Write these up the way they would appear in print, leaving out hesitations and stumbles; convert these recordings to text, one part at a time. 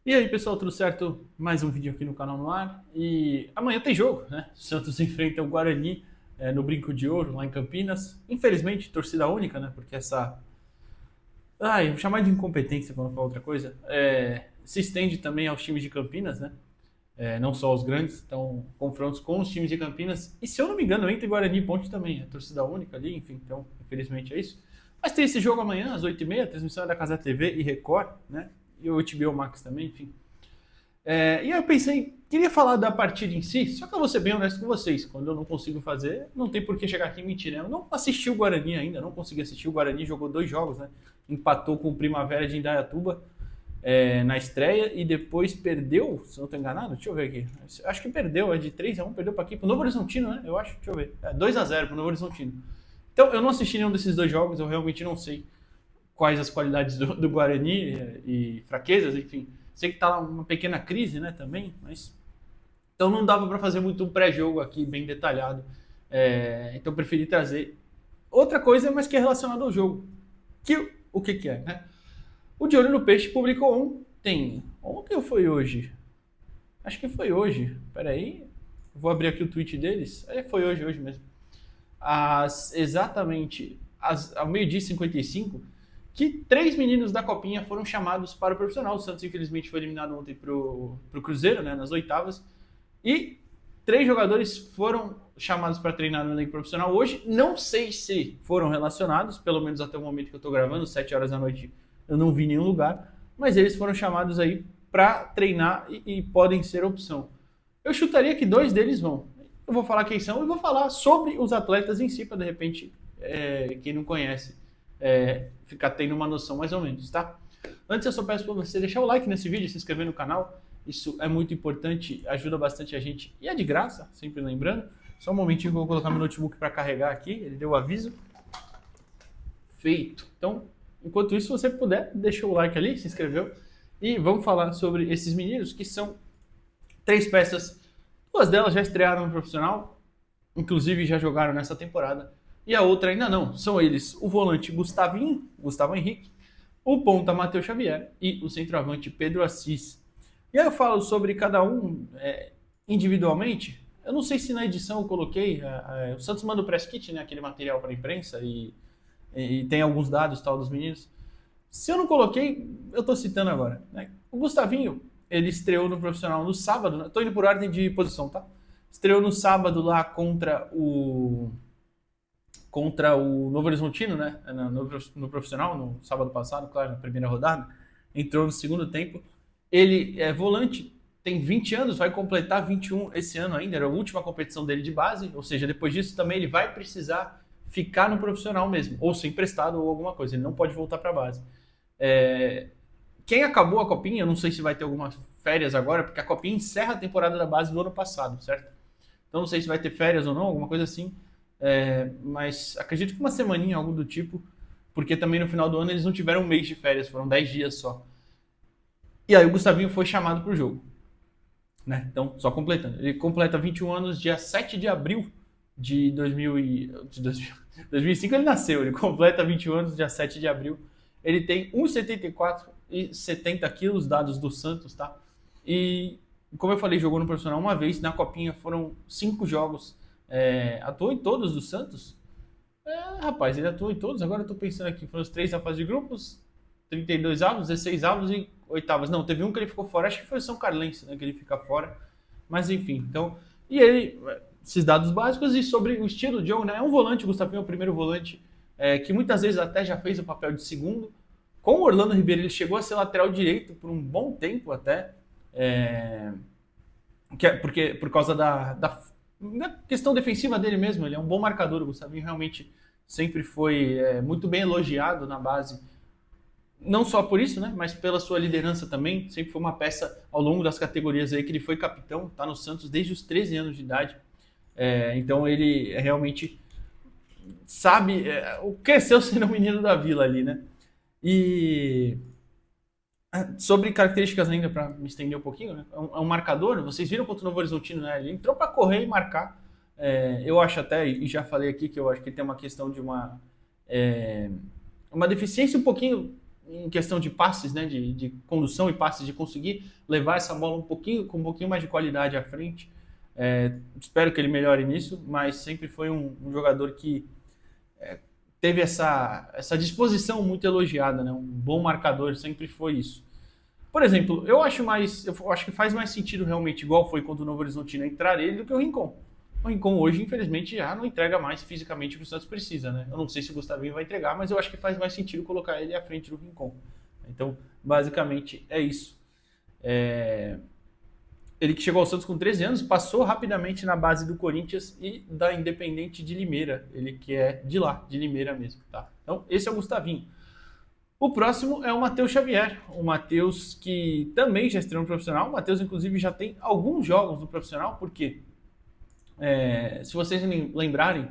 E aí, pessoal, tudo certo? Mais um vídeo aqui no canal no ar. E amanhã tem jogo, né? O Santos enfrenta o Guarani no Brinco de Ouro, lá em Campinas. Infelizmente, torcida única, né? Porque essa. Eu vou chamar de incompetência para não falar outra coisa. Se estende também aos times de Campinas, né? Não só aos grandes. Então, confrontos com os times de Campinas. E se eu não me engano, entre Guarani e Ponte também. É torcida única ali, enfim. Então, infelizmente é isso. Mas tem esse jogo amanhã, às 8h30. A transmissão é da Casa TV e Record, né? E o HBO Max também, enfim. E aí eu pensei, queria falar da partida em si, só que eu vou ser bem honesto com vocês. Quando eu não consigo fazer, não tem por que chegar aqui e mentir, né? Eu não assisti o Guarani ainda, não consegui assistir. O Guarani jogou 2 jogos, né? Empatou com o Primavera de Indaiatuba na estreia e depois perdeu, se não estou enganado, deixa eu ver aqui. Acho que perdeu, é de 3-1, perdeu para aqui, pro Novo Horizontino, né? Eu acho, deixa eu ver. 2-0 pro Novo Horizontino. Então eu não assisti nenhum desses 2 jogos, eu realmente não sei quais as qualidades do Guarani e fraquezas, enfim. Sei que tá uma pequena crise, né, também, mas então não dava para fazer muito um pré-jogo aqui bem detalhado. Então eu preferi trazer outra coisa, mas que é relacionada ao jogo. O que é, né? O De Olho no Peixe publicou ontem ou foi hoje? Acho que foi hoje. Peraí, vou abrir aqui o tweet deles. Foi hoje mesmo. Exatamente ao meio-dia e 55, que 3 meninos da Copinha foram chamados para o profissional. O Santos, infelizmente, foi eliminado ontem para o Cruzeiro, né, nas oitavas. E 3 jogadores foram chamados para treinar no elenco profissional hoje. Não sei se foram relacionados, pelo menos até o momento que eu estou gravando, 7 horas da noite, eu não vi nenhum lugar. Mas eles foram chamados aí para treinar e podem ser opção. Eu chutaria que 2 deles vão. Eu vou falar quem são e vou falar sobre os atletas em si, para de repente, quem não conhece, ficar tendo uma noção mais ou menos, tá? Antes eu só peço para você deixar o like nesse vídeo, se inscrever no canal, isso é muito importante, ajuda bastante a gente e é de graça, sempre lembrando. Só um momentinho que eu vou colocar meu notebook para carregar aqui, ele deu o aviso. Feito. Então, enquanto isso, se você puder, deixa o like ali, se inscreveu e vamos falar sobre esses meninos que são 3 peças. 2 delas já estrearam no profissional, inclusive já jogaram nessa temporada. E a outra ainda não. São eles o volante Gustavo Henrique, o ponta Matheus Xavier e o centroavante Pedro Assis. E aí eu falo sobre cada um individualmente. Eu não sei se na edição eu coloquei. O Santos manda o press kit, né, aquele material para a imprensa, e tem alguns dados tal dos meninos. Se eu não coloquei, eu estou citando agora. Né? O Gustavinho, ele estreou no profissional no sábado. Estou indo por ordem de posição, tá? Estreou no sábado lá contra o Novo Horizontino, né? No profissional, no sábado passado, claro, na primeira rodada. Entrou no segundo tempo. Ele é volante, tem 20 anos, vai completar 21 esse ano ainda. Era a última competição dele de base, ou seja, depois disso também ele vai precisar ficar no profissional mesmo, ou ser emprestado ou alguma coisa. Ele não pode voltar para a base. Quem acabou a Copinha, eu não sei se vai ter algumas férias agora, porque a Copinha encerra a temporada da base do ano passado, certo? Então não sei se vai ter férias ou não, alguma coisa assim. Mas acredito que uma semaninha, algo do tipo, porque também no final do ano eles não tiveram um mês de férias, foram 10 dias só. E aí o Gustavinho foi chamado para o jogo. Né? Então, só completando. Ele completa 21 anos dia 7 de abril de 2005 ele nasceu, ele completa 21 anos dia 7 de abril. Ele tem 1,74 e 70 quilos, dados do Santos, tá? E, como eu falei, jogou no profissional uma vez, na Copinha foram 5 jogos. Atuou em todos do Santos? Rapaz, ele atuou em todos. Agora eu tô pensando aqui, foram os 3 na fase de grupos, 32 avos, 16 avos e oitavas. Não, teve um que ele ficou fora, acho que foi o São Carlense, né, que ele fica fora. Mas enfim, então... E ele, esses dados básicos e sobre o estilo de jogo, né? É um volante, o Gustavinho é o primeiro volante, que muitas vezes até já fez o papel de segundo. Com o Orlando Ribeiro, ele chegou a ser lateral direito por um bom tempo até. Por causa da questão defensiva dele mesmo, ele é um bom marcador. O Gustavinho realmente sempre foi muito bem elogiado na base, não só por isso, né, mas pela sua liderança também. Sempre foi uma peça ao longo das categorias aí que ele foi capitão, tá no Santos desde os 13 anos de idade. Então ele realmente sabe, cresceu sendo o menino da vila ali, né? E sobre características ainda, para me estender um pouquinho, né? É um marcador, vocês viram contra o Novo Horizontino, né? Ele entrou para correr e marcar. Eu acho até, e já falei aqui, que eu acho que tem uma questão de uma deficiência um pouquinho em questão de passes, né, de condução e passes, de conseguir levar essa bola com um pouquinho mais de qualidade à frente. Espero que ele melhore nisso, mas sempre foi um jogador que teve essa disposição muito elogiada, né? Um bom marcador, sempre foi isso. Por exemplo, eu acho que faz mais sentido realmente, igual foi contra o Novo Horizontino, entrar ele do que o Rincon. O Rincon hoje, infelizmente, já não entrega mais fisicamente o que o Santos precisa, né? Eu não sei se o Gustavinho vai entregar, mas eu acho que faz mais sentido colocar ele à frente do Rincon. Então, basicamente, é isso. Ele que chegou ao Santos com 13 anos, passou rapidamente na base do Corinthians e da Independente de Limeira. Ele que é de lá, de Limeira mesmo, tá? Então, esse é o Gustavinho. O próximo é o Matheus Xavier. O Matheus que também já estreou no profissional. O Matheus, inclusive, já tem alguns jogos no profissional, porque, se vocês lembrarem,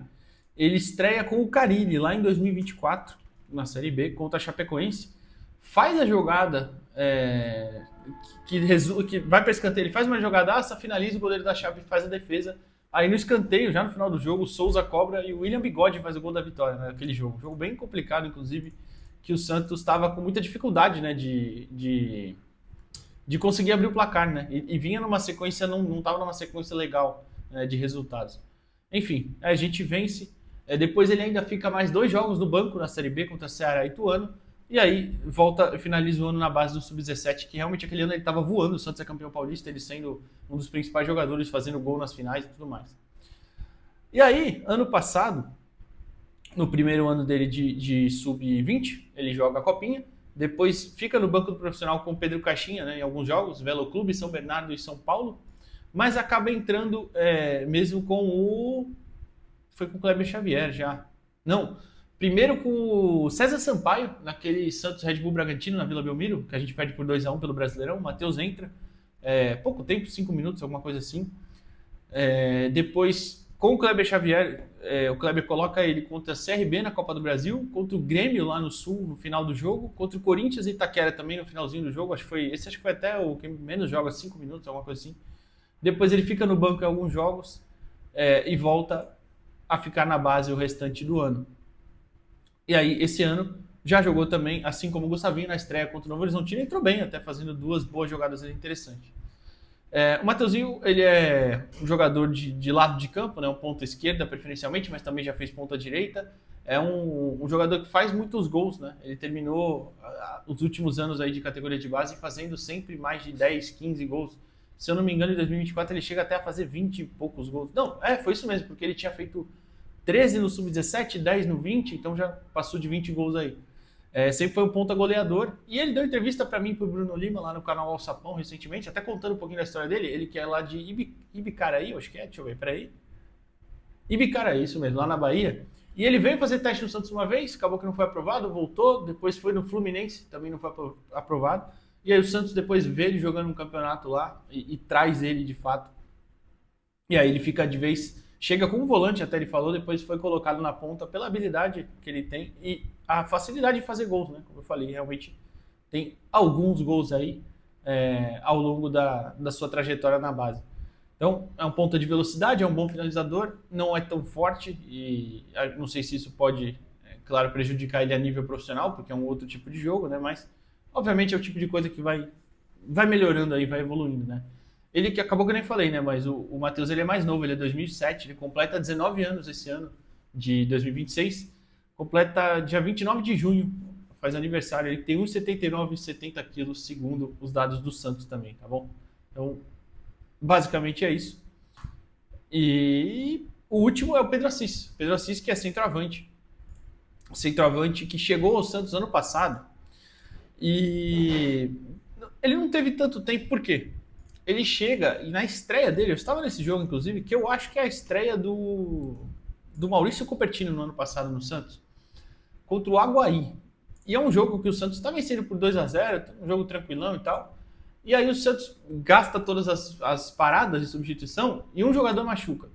ele estreia com o Carille lá em 2024, na Série B, contra a Chapecoense. Faz a jogada que vai para escanteio. Ele faz uma jogadaça, finaliza, o goleiro da Chape faz a defesa. Aí no escanteio, já no final do jogo, o Souza cobra e o William Bigode faz o gol da vitória naquele jogo. Jogo bem complicado, inclusive, que o Santos estava com muita dificuldade, né, de conseguir abrir o placar, né? E vinha numa sequência, não estava numa sequência legal, né, de resultados. Enfim, a gente vence. Depois ele ainda fica mais 2 jogos no banco na Série B contra Ceará e Ituano. E aí volta, finaliza o ano na base do Sub-17, que realmente aquele ano ele estava voando. O Santos é campeão paulista, ele sendo um dos principais jogadores, fazendo gol nas finais e tudo mais. E aí, ano passado, no primeiro ano dele de Sub-20, ele joga a Copinha. Depois fica no banco do profissional com o Pedro Caixinha, né, em alguns jogos, Velo Clube, São Bernardo e São Paulo. Mas acaba entrando mesmo foi com o Kleber Xavier já. Não, primeiro com o César Sampaio, naquele Santos Red Bull Bragantino, na Vila Belmiro, que a gente perde por 2-1 pelo Brasileirão. O Matheus entra, pouco tempo, 5 minutos, alguma coisa assim. Depois, com o Kleber Xavier, o Kleber coloca ele contra a CRB na Copa do Brasil, contra o Grêmio lá no Sul, no final do jogo, contra o Corinthians e Itaquera também no finalzinho do jogo. Acho que foi até o que menos joga, 5 minutos, alguma coisa assim. Depois ele fica no banco em alguns jogos e volta a ficar na base o restante do ano. E aí, esse ano, já jogou também, assim como o Gustavinho, na estreia contra o Novo Horizontino, entrou bem, até fazendo 2 boas jogadas interessantes. O Mateuzinho, ele é um jogador de lado de campo, né, um ponta esquerda preferencialmente, mas também já fez ponta direita. É um jogador que faz muitos gols, né? Ele terminou os últimos anos aí de categoria de base fazendo sempre mais de 10, 15 gols. Se eu não me engano, em 2024 ele chega até a fazer 20 e poucos gols. Não, foi isso mesmo, porque ele tinha feito 13 no Sub-17, 10 no 20, então já passou de 20 gols aí. Sempre foi um ponta goleador. E ele deu entrevista para mim e pro Bruno Lima lá no canal Alçapão recentemente, até contando um pouquinho da história dele. Ele que é lá de Ibicaraí, acho que deixa eu ver, peraí. Ibicaraí, isso mesmo, lá na Bahia. E ele veio fazer teste no Santos uma vez, acabou que não foi aprovado, voltou, depois foi no Fluminense, também não foi aprovado. E aí o Santos depois vê ele jogando um campeonato lá e traz ele de fato. E aí ele fica de vez, chega como volante, até ele falou, depois foi colocado na ponta pela habilidade que ele tem e a facilidade de fazer gols, né? Como eu falei, realmente tem alguns gols aí ao longo da sua trajetória na base. Então, é um ponta de velocidade, é um bom finalizador, não é tão forte e não sei se isso pode, claro, prejudicar ele a nível profissional, porque é um outro tipo de jogo, né? Mas, obviamente, é o tipo de coisa que vai melhorando aí, vai evoluindo, né? Ele que acabou que eu nem falei, né? Mas o Matheus, ele é mais novo, ele é 2007, ele completa 19 anos esse ano, de 2026. Completa dia 29 de junho, faz aniversário. Ele tem 1,79 e 70 quilos, segundo os dados do Santos também, tá bom? Então, basicamente é isso. E o último é o Pedro Assis. Pedro Assis, que é centroavante. Centroavante que chegou ao Santos ano passado. E ele não teve tanto tempo, por quê? Ele chega, e na estreia dele, eu estava nesse jogo, inclusive, que eu acho que é a estreia do Maurício Cupertino no ano passado no Santos, contra o Aguaí. E é um jogo que o Santos está vencendo por 2-0, um jogo tranquilão e tal. E aí o Santos gasta todas as paradas de substituição e um jogador machuca.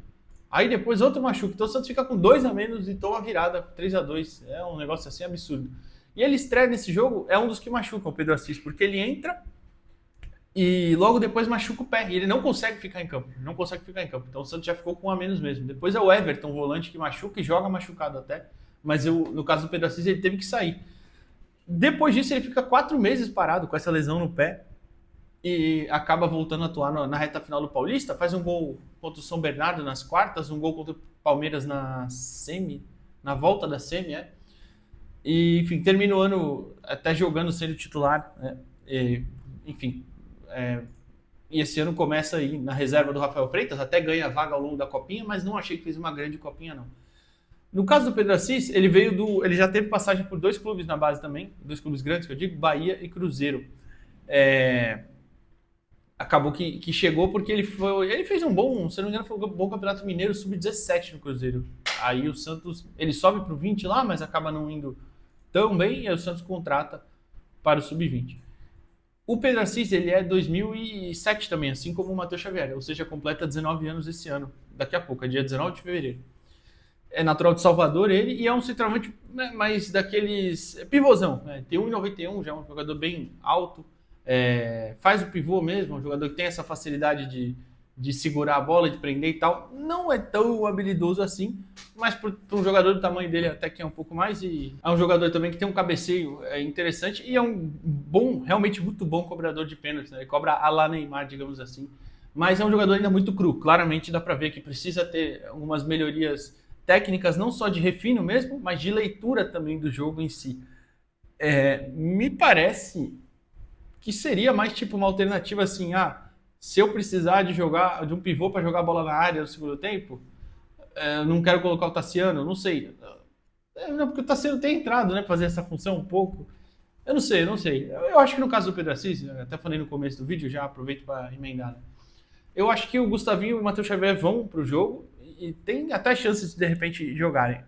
Aí depois outro machuca. Então o Santos fica com 2 a menos e toma a virada 3-2. É um negócio assim absurdo. E ele estreia nesse jogo, é um dos que machucam o Pedro Assis, porque ele entra e logo depois machuca o pé. E ele não consegue ficar em campo. Então o Santos já ficou com um a menos mesmo. Depois é o Everton, o volante, que machuca e joga machucado até. Mas no caso do Pedro Assis, ele teve que sair. Depois disso, ele fica 4 meses parado com essa lesão no pé e acaba voltando a atuar na reta final do Paulista. Faz um gol contra o São Bernardo nas quartas, um gol contra o Palmeiras na semi, na volta da semi, E, enfim, termina o ano até jogando sendo titular, né? Enfim, e esse ano começa aí na reserva do Rafael Freitas, até ganha a vaga ao longo da Copinha, mas não achei que fez uma grande Copinha, não. No caso do Pedro Assis, ele já teve passagem por 2 clubes na base também, 2 clubes grandes, que eu digo, Bahia e Cruzeiro. Acabou que chegou porque ele fez um bom, se não me engano, foi um bom Campeonato Mineiro sub-17 no Cruzeiro. Aí o Santos, ele sobe pro 20 lá, mas acaba não indo tão bem, e aí o Santos contrata para o sub-20. O Pedro Assis, ele é 2007 também, assim como o Matheus Xavier, ou seja, completa 19 anos esse ano, daqui a pouco, é dia 19 de fevereiro. É natural de Salvador ele, e é um centroavante, né, mais daqueles pivôzão, né? Tem 1,91, já é um jogador bem alto, faz o pivô mesmo, um jogador que tem essa facilidade de segurar a bola, de prender e tal. Não é tão habilidoso assim, mas para um jogador do tamanho dele até que é um pouco mais. E é um jogador também que tem um cabeceio interessante e é um bom, realmente muito bom cobrador de pênaltis, né? Ele cobra a la Neymar, digamos assim. Mas é um jogador ainda muito cru. Claramente dá para ver que precisa ter algumas melhorias técnicas, não só de refino mesmo, mas de leitura também do jogo em si. Me parece que seria mais tipo uma alternativa assim, se eu precisar de um pivô para jogar a bola na área no segundo tempo, não quero colocar o Tassiano, não sei. Não, porque o Tassiano tem entrado, né, para fazer essa função um pouco. Eu não sei. Eu acho que no caso do Pedro Assis, até falei no começo do vídeo, já aproveito para emendar, né? Eu acho que o Gustavinho e o Matheus Xavier vão pro jogo e tem até chances de repente jogarem.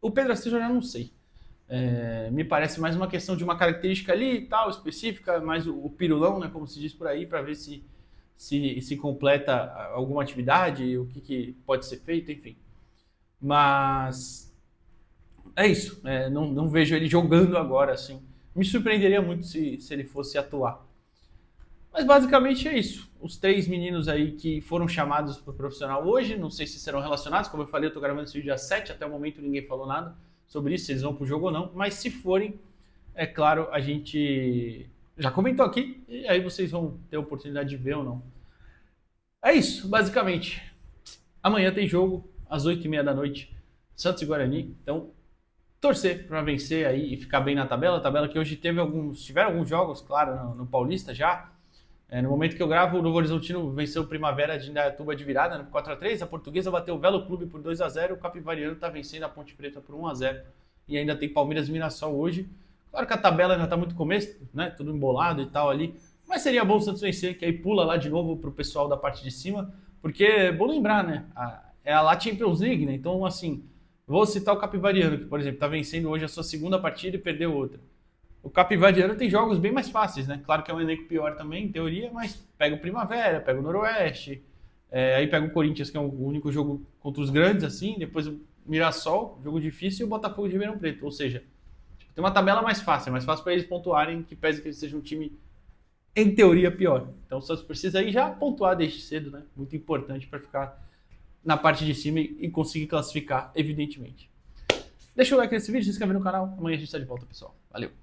O Pedro Assis eu já não sei. Me parece mais uma questão de uma característica ali e tal, específica, mais o pirulão, né, como se diz por aí, para ver se completa alguma atividade, o que pode ser feito, enfim. Mas é isso, não vejo ele jogando agora, assim. Me surpreenderia muito se ele fosse atuar. Mas basicamente é isso. Os 3 meninos aí que foram chamados para o profissional hoje, não sei se serão relacionados, como eu falei, eu estou gravando esse vídeo dia 7, até o momento ninguém falou nada sobre isso, se eles vão para o jogo ou não, mas se forem, é claro, a gente já comentou aqui, e aí vocês vão ter a oportunidade de ver ou não. É isso, basicamente. Amanhã tem jogo, às 8h30 da noite, Santos e Guarani, então torcer para vencer aí e ficar bem na tabela, a tabela que hoje tiveram alguns jogos, claro, no Paulista já. No momento que eu gravo, o Novo Horizontino venceu o Primavera de Indaiatuba de virada, né, por 4x3. A Portuguesa bateu o Velo Clube por 2x0. O Capivariano está vencendo a Ponte Preta por 1x0. E ainda tem Palmeiras e Mirassol hoje. Claro que a tabela ainda está muito começo, né? Tudo embolado e tal ali. Mas seria bom o Santos vencer, que aí pula lá de novo para o pessoal da parte de cima. Porque é bom lembrar, né? É a La Champions League, né? Então, assim, vou citar o Capivariano, que, por exemplo, está vencendo hoje a sua segunda partida e perdeu outra. O Capivariano tem jogos bem mais fáceis, né? Claro que é um elenco pior também, em teoria, mas pega o Primavera, pega o Noroeste, aí pega o Corinthians, que é o único jogo contra os grandes, assim, depois o Mirassol, jogo difícil, e o Botafogo de Ribeirão Preto. Ou seja, tem uma tabela mais fácil, é mais fácil para eles pontuarem, que pese que eles sejam um time, em teoria, pior. Então o Santos precisa aí já pontuar desde cedo, né? Muito importante para ficar na parte de cima e conseguir classificar, evidentemente. Deixa o like nesse vídeo, se inscreve no canal. Amanhã a gente está de volta, pessoal. Valeu!